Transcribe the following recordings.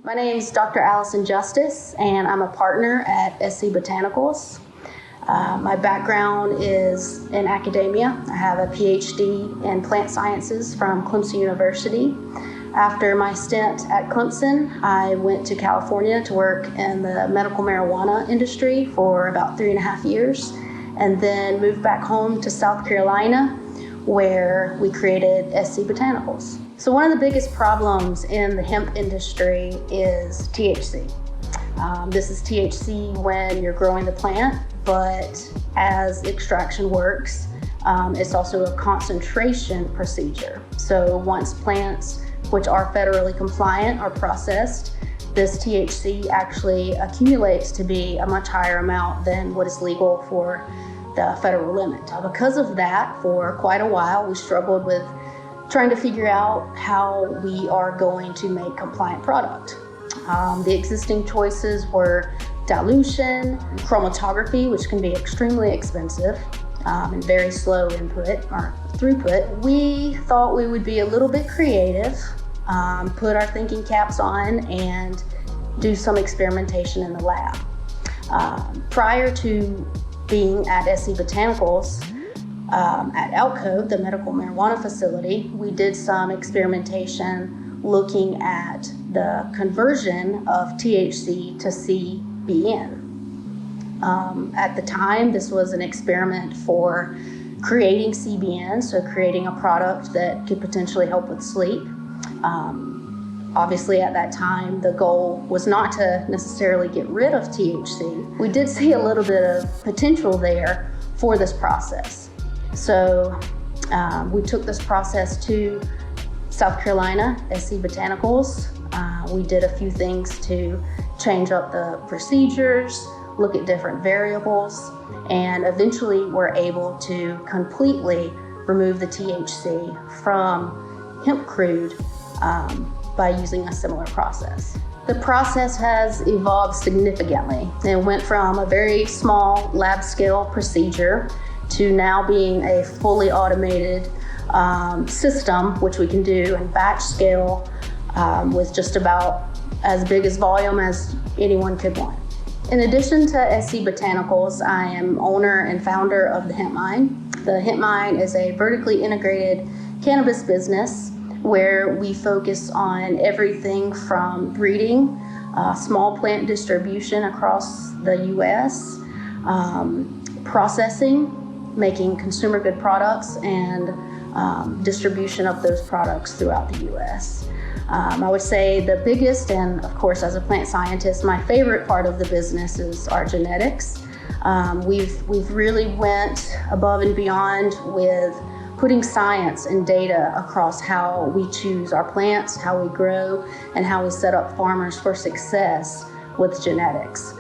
My name is Dr. Allison Justice, and I'm a partner at SC Botanicals. My background is in academia. I have a PhD in plant sciences from Clemson University. After my stint at Clemson, I went to California to work in the medical marijuana industry for about 3.5 years, and then moved back home to South Carolina, where we created SC Botanicals. So one of the biggest problems in the hemp industry is THC. This is THC when you're growing the plant, but as extraction works, it's also a concentration procedure. So once plants, which are federally compliant, are processed, this THC actually accumulates to be a much higher amount than what is legal for the federal limit. Because of that, for quite a while, we struggled with trying to figure out how we are going to make compliant product. The existing choices were dilution, chromatography, which can be extremely expensive and very slow input or throughput. We thought we would be a little bit creative, put our thinking caps on, and do some experimentation in the lab. Prior to being at SC Botanicals, at Alcove, the medical marijuana facility, we did some experimentation looking at the conversion of THC to CBN. At the time, this was an experiment for creating CBN, so creating a product that could potentially help with sleep. Obviously, at that time, the goal was not to necessarily get rid of THC. We did see a little bit of potential there for this process. So we took this process to South Carolina, SC Botanicals. We did a few things to change up the procedures, look at different variables, and eventually were able to completely remove the THC from hemp crude by using a similar process. The process has evolved significantly. It went from a very small lab scale procedure to now being a fully automated system, which we can do in batch scale with just about as big as volume as anyone could want. In addition to SC Botanicals, I am owner and founder of the Hemp Mine. The Hemp Mine is a vertically integrated cannabis business where we focus on everything from breeding, small plant distribution across the U.S., processing, making consumer good products, and distribution of those products throughout the U.S. I would say the biggest, and of course as a plant scientist, my favorite part of the business is our genetics. We've really went above and beyond with putting science and data across how we choose our plants, how we grow, and how we set up farmers for success with genetics.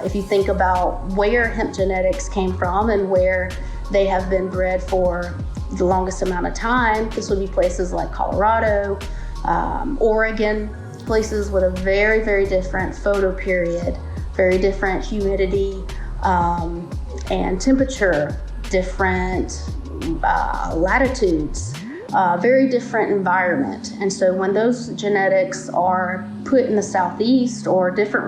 If you think about where hemp genetics came from and where they have been bred for the longest amount of time, this would be places like Colorado, Oregon, places with a very, very different photo period, very different humidity and temperature, different latitudes, very different environment. And so when those genetics are put in the Southeast or different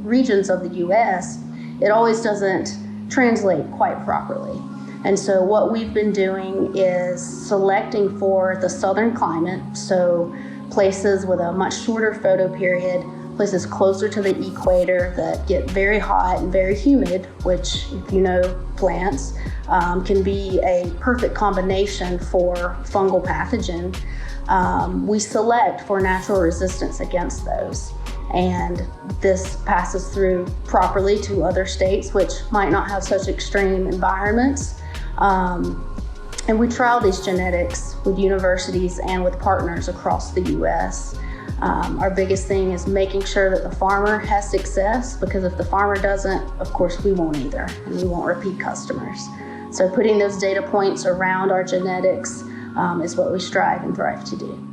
regions of the US, it always doesn't translate quite properly. And so what we've been doing is selecting for the southern climate, so places with a much shorter photo period, places closer to the equator that get very hot and very humid, which, if you know plants, can be a perfect combination for fungal pathogen. We select for natural resistance against those. And this passes through properly to other states, which might not have such extreme environments. And we trial these genetics with universities and with partners across the US. Our biggest thing is making sure that the farmer has success, because if the farmer doesn't, of course we won't either, and we won't repeat customers. So putting those data points around our genetics is what we strive and thrive to do.